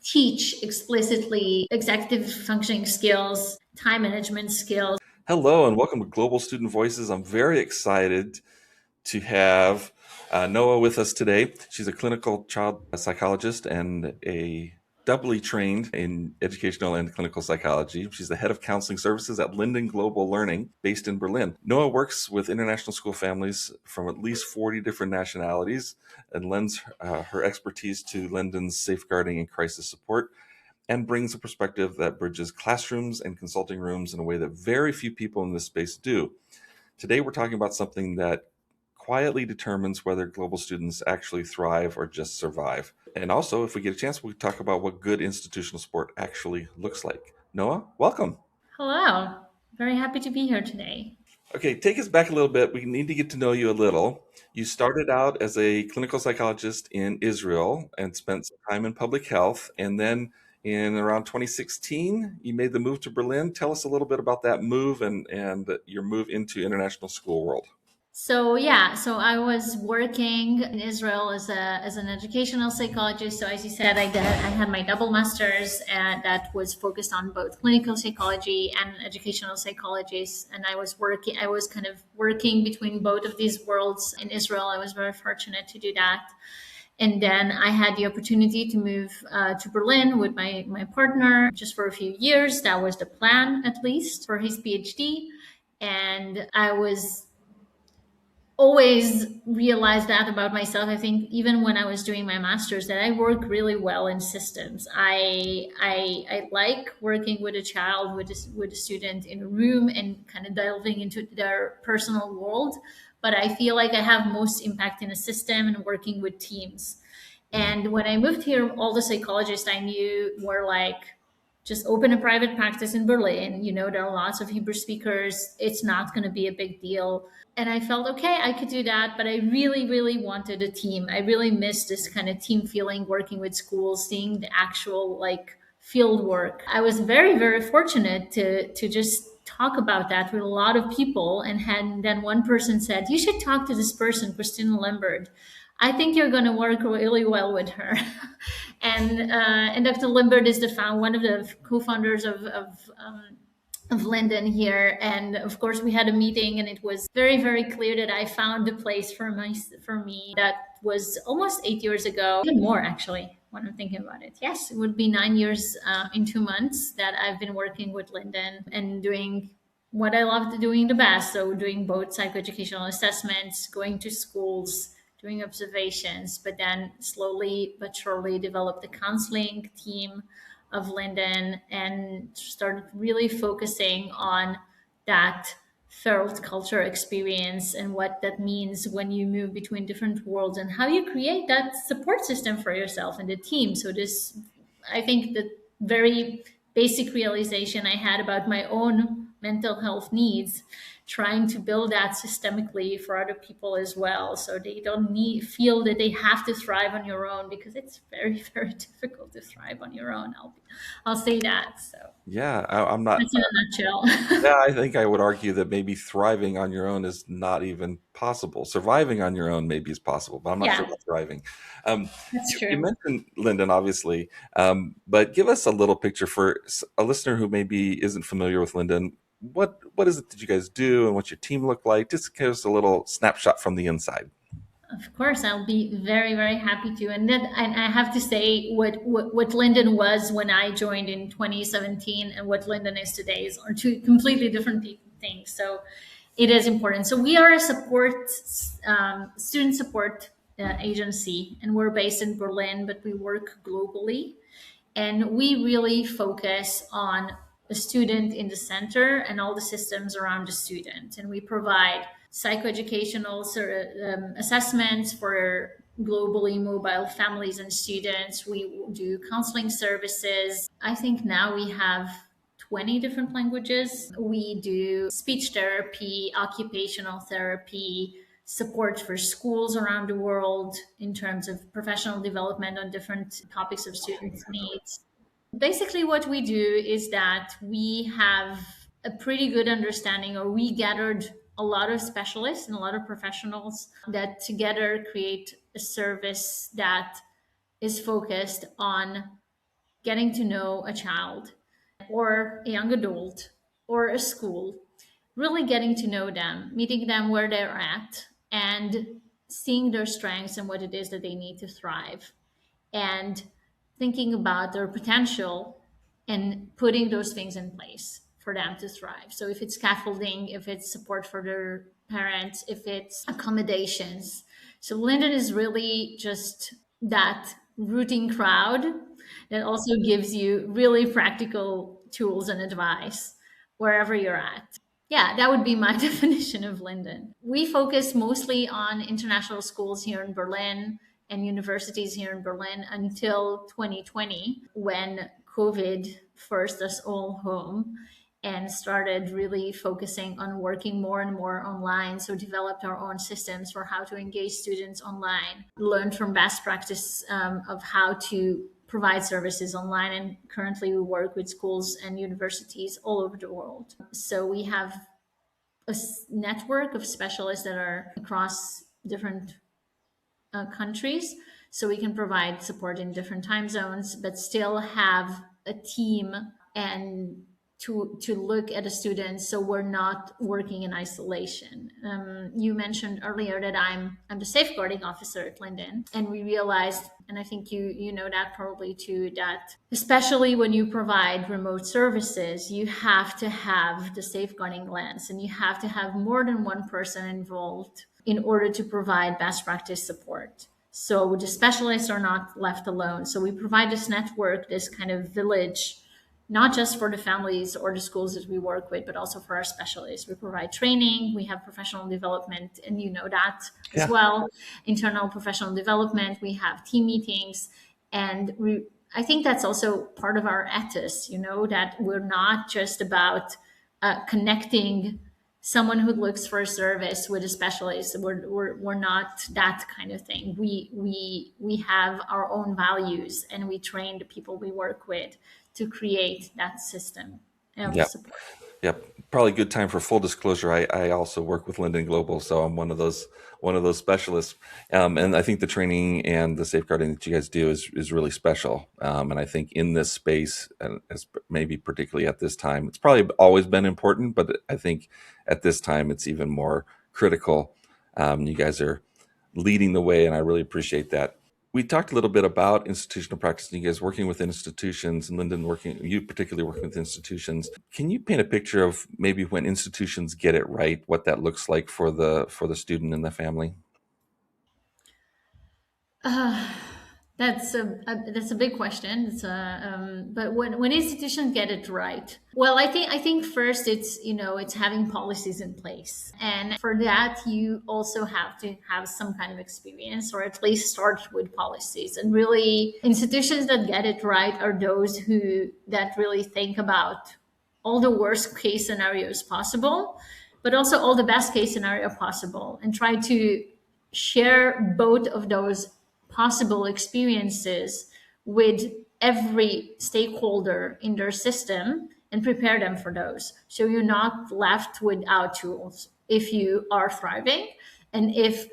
teach explicitly executive functioning skills, time management skills. Hello and welcome to Global Student Voices. I'm very excited to have Noa with us today. She's a clinical child psychologist and a doubly trained in educational and clinical psychology. She's the head of counseling services at Linden Global Learning based in Berlin. Noa works with international school families from at least 40 different nationalities and lends her expertise to Linden's safeguarding and crisis support, and brings a perspective that bridges classrooms and consulting rooms in a way that very few people in this space do. Today, we're talking about something that quietly determines whether global students actually thrive or just survive. And also, if we get a chance, we talk about what good institutional support actually looks like. Noa, welcome. Hello, very happy to be here today. Okay, take us back a little bit. We need to get to know you a little. You started out as a clinical psychologist in Israel and spent some time in public health. And then in around 2016, you made the move to Berlin. Tell us a little bit about that move and your move into international school world. So I was working in Israel as an educational psychologist. So as you said, I had my double masters, and that was focused on both clinical psychology and educational psychologists. And I was kind of working between both of these worlds in Israel. I was very fortunate to do that. And then I had the opportunity to move to Berlin with my partner just for a few years. That was the plan, at least, for his PhD. And I was always realized that about myself. I think even when I was doing my master's, that I work really well in systems. I like working with a child, with a student in a room and kind of delving into their personal world. But I feel like I have most impact in a system and working with teams. And when I moved here, all the psychologists I knew were like, just open a private practice in Berlin. You know, there are lots of Hebrew speakers. It's not going to be a big deal. And I felt, okay, I could do that. But I really, really wanted a team. I really missed this kind of team feeling, working with schools, seeing the actual like field work. I was very, very fortunate to just talk about that with a lot of people. And then one person said, you should talk to this person, Christina Lambert. I think you're going to work really well with her. And Dr. Limbert is one of the co-founders of Linden here. And of course, we had a meeting, and it was very, very clear that I found a place for me. That was almost 8 years ago, even more actually. When I'm thinking about it, yes, it would be 9 years in 2 months that I've been working with Linden and doing what I loved doing the best. So doing both psychoeducational assessments, going to schools, doing observations, but then slowly but surely developed the counseling team of Linden and started really focusing on that third culture experience and what that means when you move between different worlds and how you create that support system for yourself and the team. So this, I think, the very basic realization I had about my own mental health needs, trying to build that systemically for other people as well, so they don't feel that they have to thrive on your own, because it's very, very difficult to thrive on your own. I'll say that. So Yeah, I'm not. that's in a nutshell. Yeah, I think I would argue that maybe thriving on your own is not even possible. Surviving on your own maybe is possible, but I'm not sure Yeah, about thriving. Um, that's you true. mentioned Lyndon, obviously, but give us a little picture for a listener who maybe isn't familiar with Lyndon. What is it that you guys do, and what's your team look like? Just give us a little snapshot from the inside. Of course, I'll be very, very happy to. And I have to say, what Linden was when I joined in 2017 and what Linden is today are two completely different things. So it is important. So we are a student support agency, and we're based in Berlin, but we work globally. And we really focus on the student in the center and all the systems around the student. And we provide psychoeducational assessments for globally mobile families and students. We do counseling services. I think now we have 20 different languages. We do speech therapy, occupational therapy, support for schools around the world in terms of professional development on different topics of students' needs. Basically, what we do is that we have a pretty good understanding, or we gathered a lot of specialists and a lot of professionals that together create a service that is focused on getting to know a child or a young adult or a school, really getting to know them, meeting them where they're at, and seeing their strengths and what it is that they need to thrive, and thinking about their potential and putting those things in place for them to thrive. So if it's scaffolding, if it's support for their parents, if it's accommodations. So Linden is really just that rooting crowd that also gives you really practical tools and advice wherever you're at. Yeah, that would be my definition of Linden. We focus mostly on international schools here in Berlin and universities here in Berlin until 2020, when COVID forced us all home and started really focusing on working more and more online. So developed our own systems for how to engage students online, learned from best practice of how to provide services online. And currently we work with schools and universities all over the world. So we have a network of specialists that are across different countries, so we can provide support in different time zones but still have a team and to look at a student, so we're not working in isolation. You mentioned earlier that I'm the safeguarding officer at Linden, and we realized, and I think you know that probably too, that especially when you provide remote services, you have to have the safeguarding lens, and you have to have more than one person involved in order to provide best practice support. So the specialists are not left alone. So we provide this network, this kind of village, not just for the families or the schools that we work with, but also for our specialists. We provide training, we have professional development, and you know that as Yeah. well. Internal professional development, we have team meetings, and I think that's also part of our ethos, that we're not just about connecting someone who looks for a service with a specialist. We're not that kind of thing. We have our own values, and we train the people we work with to create that system of Yeah. support. Yep. Probably a good time for full disclosure. I also work with Linden Global, so I'm one of those specialists. And I think the training and the safeguarding that you guys do is really special. And I think in this space, and as maybe particularly at this time, it's probably always been important, but I think at this time it's even more critical. You guys are leading the way, and I really appreciate that. We talked a little bit about institutional practice, and you guys working with institutions, and Lyndon you particularly working with institutions. Can you paint a picture of maybe when institutions get it right, what that looks like for the student and the family? Uh, that's a big question. But when institutions get it right, well, I think first it's having policies in place, and for that you also have to have some kind of experience, or at least start with policies. And really, institutions that get it right are those who that really think about all the worst case scenarios possible, but also all the best case scenario possible, and try to share both of those possible experiences with every stakeholder in their system and prepare them for those. So you're not left without tools if you are thriving and if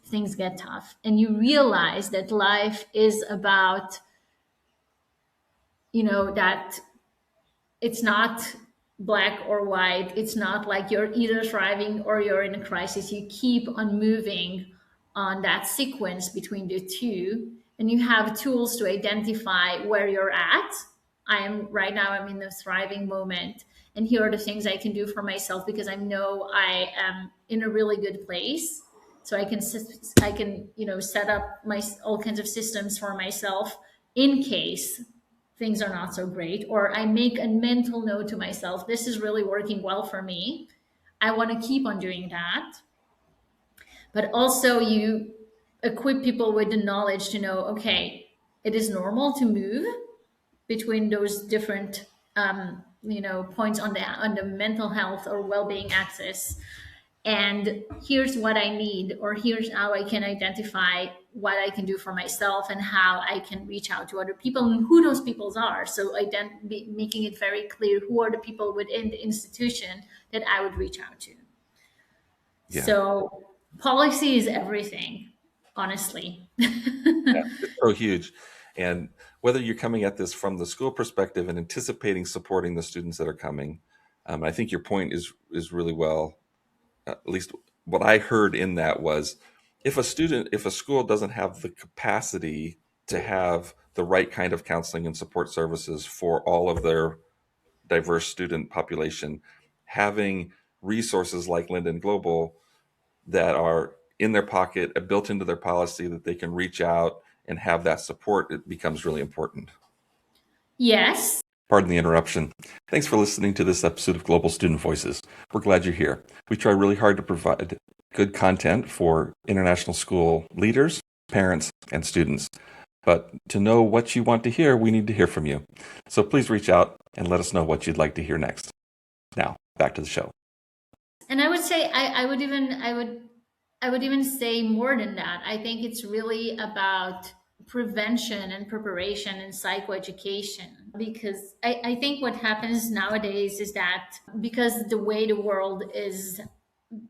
things get tough. And you realize that life is about, that it's not black or white. It's not like you're either thriving or you're in a crisis. You keep on moving on that sequence between the two, and you have tools to identify where you're at. I'm in the thriving moment, and here are the things I can do for myself because I know I am in a really good place. So I can set up my all kinds of systems for myself in case things are not so great, or I make a mental note to myself, this is really working well for me, I want to keep on doing that. But also you equip people with the knowledge to know, okay, it is normal to move between those different points on the mental health or well-being axis, and here's what I need, or here's how I can identify what I can do for myself and how I can reach out to other people and who those peoples are. So making it very clear who are the people within the institution that I would reach out to. Yeah. So policy is everything, honestly. Yeah, it's so huge. And whether you're coming at this from the school perspective and anticipating supporting the students that are coming, I think your point is really well. At least what I heard in that was, if a school doesn't have the capacity to have the right kind of counseling and support services for all of their diverse student population, having resources like Linden Global that are in their pocket, built into their policy that they can reach out and have that support, it becomes really important. Yes. Pardon the interruption. Thanks for listening to this episode of Global Student Voices. We're glad you're here. We try really hard to provide good content for international school leaders, parents, and students. But to know what you want to hear, we need to hear from you. So please reach out and let us know what you'd like to hear next. Now, back to the show. And I would say I would even say more than that. I think it's really about prevention and preparation and psychoeducation, because I think what happens nowadays is that because the way the world is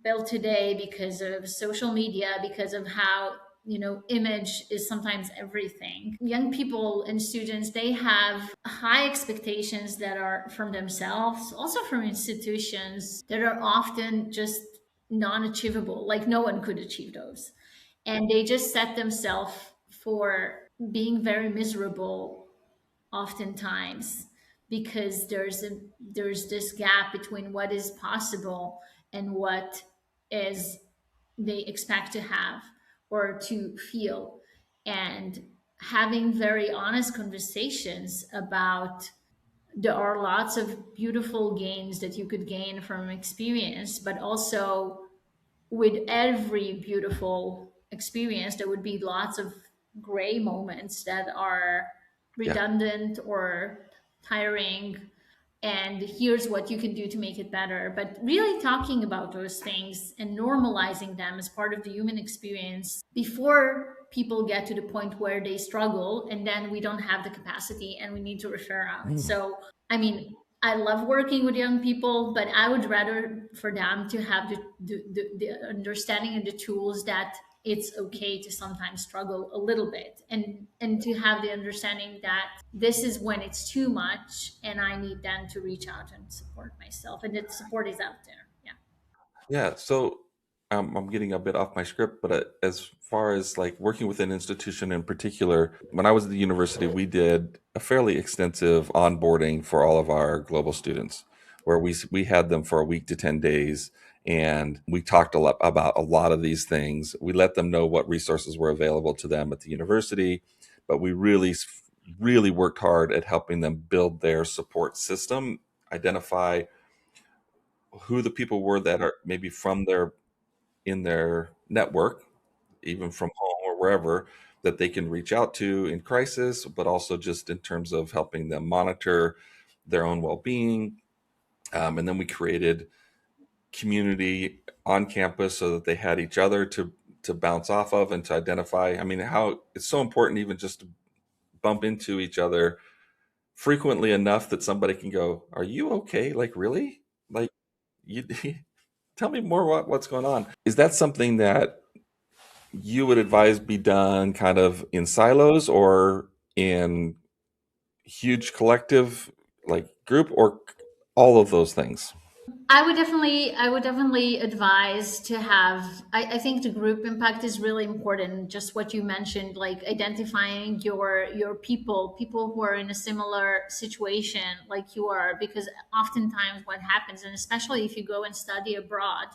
built today, because of social media, because of how image is sometimes everything, young people and students, they have high expectations that are from themselves, also from institutions, that are often just non-achievable, like no one could achieve those, and they just set themselves for being very miserable oftentimes, because there's this gap between what is possible and what is they expect to have or to feel. And having very honest conversations about, there are lots of beautiful gains that you could gain from experience, but also with every beautiful experience, there would be lots of gray moments that are Yeah. redundant or tiring. And here's what you can do to make it better. But really talking about those things and normalizing them as part of the human experience before people get to the point where they struggle, and then we don't have the capacity and we need to refer out. Mm. So, I mean, I love working with young people, but I would rather for them to have the understanding and the tools that it's okay to sometimes struggle a little bit, and to have the understanding that this is when it's too much and I need then to reach out and support myself, and that support is out there. Yeah. Yeah, so I'm getting a bit off my script, but as far as like working with an institution in particular, when I was at the university, we did a fairly extensive onboarding for all of our global students, where we had them for a week to 10 days, and we talked a lot about a lot of these things. We let them know what resources were available to them at the university, but we really worked hard at helping them build their support system, identify who the people were that are maybe from their in their network, even from home or wherever, that they can reach out to in crisis, but also just in terms of helping them monitor their own well-being. And then we created community on campus so that they had each other to bounce off of and to identify. I mean, how it's so important even just to bump into each other frequently enough that somebody can go, "Are you okay? Like, really? Like, you tell me more what's going on." Is that something that you would advise be done kind of in silos or in huge collective like group, or all of those things? I would definitely advise to have, I think the group impact is really important. Just what you mentioned, like identifying your people who are in a similar situation like you are, because oftentimes what happens, and especially if you go and study abroad,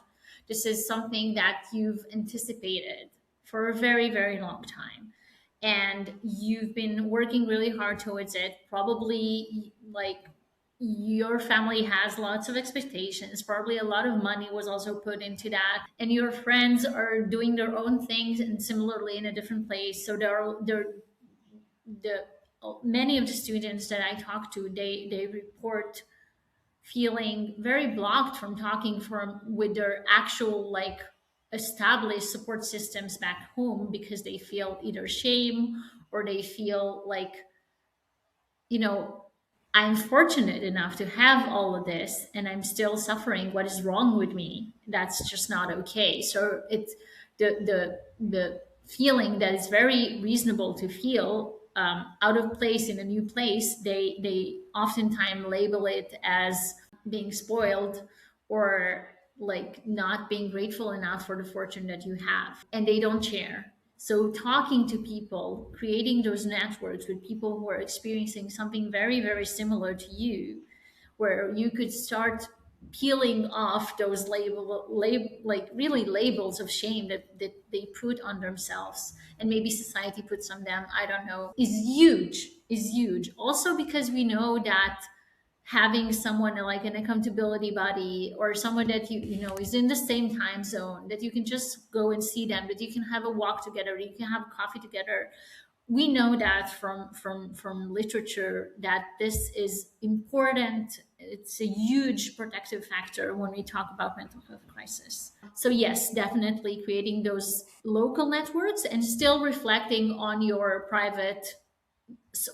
this is something that you've anticipated for a very, very long time. And you've been working really hard towards it, probably like your family has lots of expectations, probably a lot of money was also put into that, and your friends are doing their own things and similarly in a different place. So there the many of the students that I talk to, they report feeling very blocked from talking from with their actual like established support systems back home, because they feel either shame, or they feel like, you know, I'm fortunate enough to have all of this and I'm still suffering. What is wrong with me? That's just not okay. So it's the feeling that is very reasonable to feel out of place in a new place, they oftentimes label it as being spoiled, or like not being grateful enough for the fortune that you have, and they don't share. So talking to people, creating those networks with people who are experiencing something very, very similar to you, where you could start peeling off those like really labels of shame that they put on themselves, and maybe society puts on them, I don't know, is huge. Also because we know that having someone like an accountability buddy, or someone that you know is in the same time zone, that you can just go and see them, that you can have a walk together, you can have coffee together. We know that from literature that this is important. It's a huge protective factor when we talk about mental health crisis. So yes, definitely creating those local networks and still reflecting on your private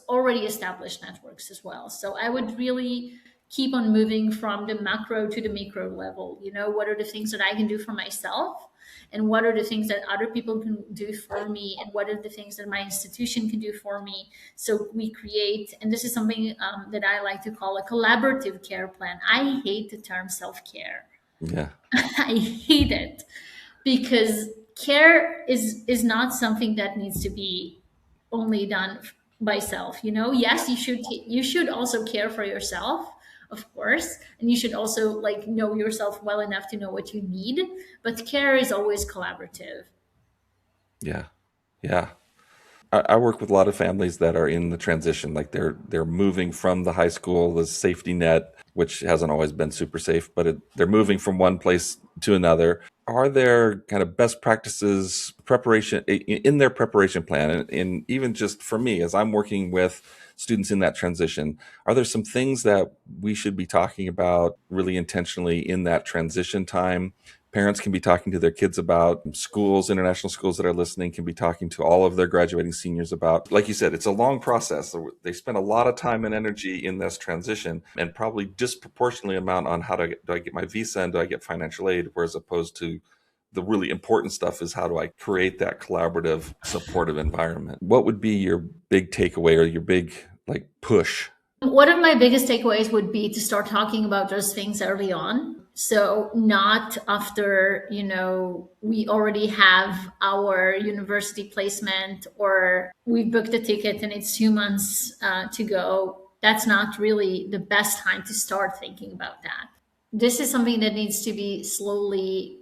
already established networks as well. So I would really keep on moving from the macro to the micro level. You know, what are the things that I can do for myself? And what are the things that other people can do for me? And what are the things that my institution can do for me? So we create, and this is something that I like to call a collaborative care plan. I hate the term self care. Yeah. I hate it, because care is not something that needs to be only done by self. You know, yes, you should also care for yourself, of course, and you should also like know yourself well enough to know what you need, but care is always collaborative. Yeah. Yeah. I work with a lot of families that are in the transition, like they're moving from the high school, the safety net, which hasn't always been super safe, but they're moving from one place to another. Are there kind of best practices preparation in their preparation plan, and even just for me as I'm working with students in that transition, are there some things that we should be talking about really intentionally in that transition time? Parents can be talking to their kids about, schools, international schools that are listening can be talking to all of their graduating seniors about. Like you said, it's a long process. So they spend a lot of time and energy in this transition, and probably disproportionately amount on do I get my visa and do I get financial aid, whereas opposed to the really important stuff is how do I create that collaborative, supportive environment. What would be your big takeaway or your big like push? One of my biggest takeaways would be to start talking about those things early on. So not after, you know, we already have our university placement, or we booked a ticket and it's 2 months to go. That's not really the best time to start thinking about that. This is something that needs to be slowly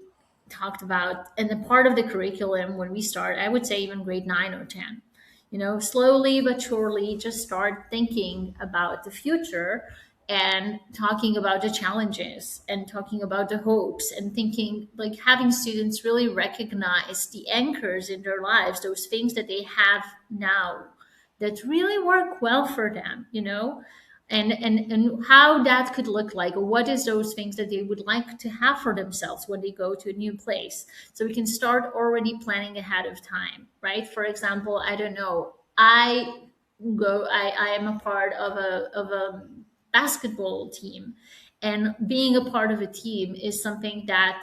talked about, and a part of the curriculum when we start, I would say even grade 9 or 10. You know, slowly but surely just start thinking about the future, and talking about the challenges and talking about the hopes, and thinking like having students really recognize the anchors in their lives, those things that they have now that really work well for them, you know, and how that could look like. What is those things that they would like to have for themselves when they go to a new place, so we can start already planning ahead of time, right? For example, I don't know, I am a part of a basketball team, and being a part of a team is something that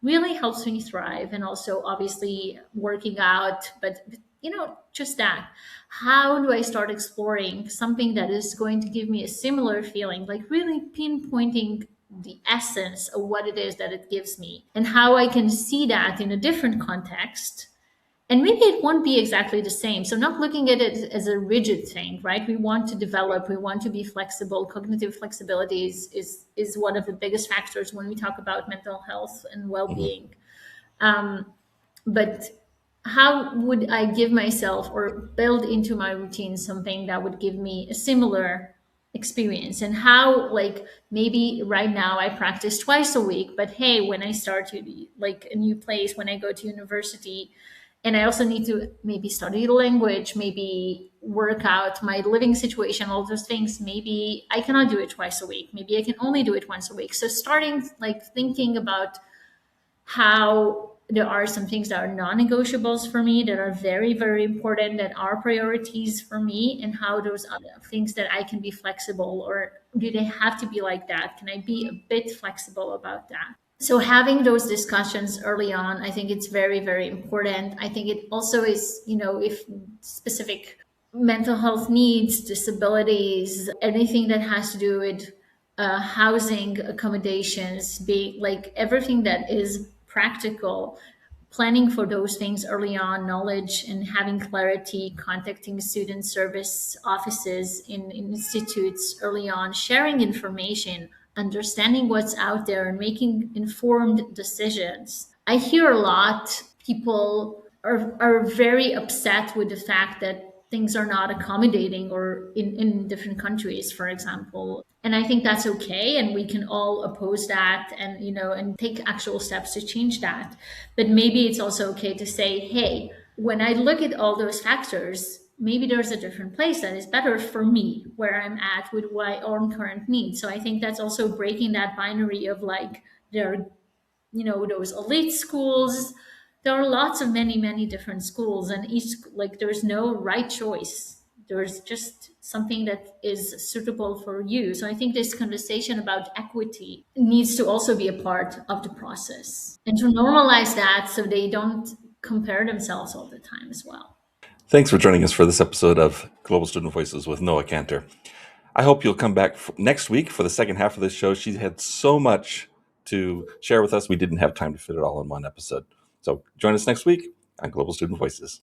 really helps me thrive, and also obviously working out, but you know, just that. How do I start exploring something that is going to give me a similar feeling, like really pinpointing the essence of what it is that it gives me, and how I can see that in a different context, and maybe it won't be exactly the same. So not looking at it as a rigid thing, right? We want to develop, we want to be flexible. Cognitive flexibility is one of the biggest factors when we talk about mental health and Mhm. well-being. But how would I give myself or build into my routine something that would give me a similar experience? And how, like, maybe right now I practice twice a week, but hey, when I start to like a new place, when I go to university, and I also need to maybe study the language, maybe work out my living situation, all those things, maybe I cannot do it twice a week. Maybe I can only do it once a week. So starting like thinking about how there are some things that are non-negotiables for me, that are very, very important, that are priorities for me, and how those other things that I can be flexible, or do they have to be like that? Can I be a bit flexible about that? So having those discussions early on, I think it's very, very important. I think it also is, you know, if specific mental health needs, disabilities, anything that has to do with housing accommodations, be like everything that is practical, planning for those things early on, knowledge and having clarity, contacting student service offices in institutes early on, sharing information, understanding what's out there, and making informed decisions. I hear a lot people are very upset with the fact that things are not accommodating or in different countries, for example. And I think that's okay. And we can all oppose that and, and take actual steps to change that. But maybe it's also okay to say, hey, when I look at all those factors, maybe there's a different place that is better for me where I'm at with my own current needs. So I think that's also breaking that binary of like, there are those elite schools. There are lots of many different schools, and each, like, there's no right choice. There's just something that is suitable for you. So I think this conversation about equity needs to also be a part of the process, and to normalize that so they don't compare themselves all the time as well. Thanks for joining us for this episode of Global Student Voices with Noa Kanter. I hope you'll come back next week for the second half of this show. She had so much to share with us. We didn't have time to fit it all in one episode. So join us next week on Global Student Voices.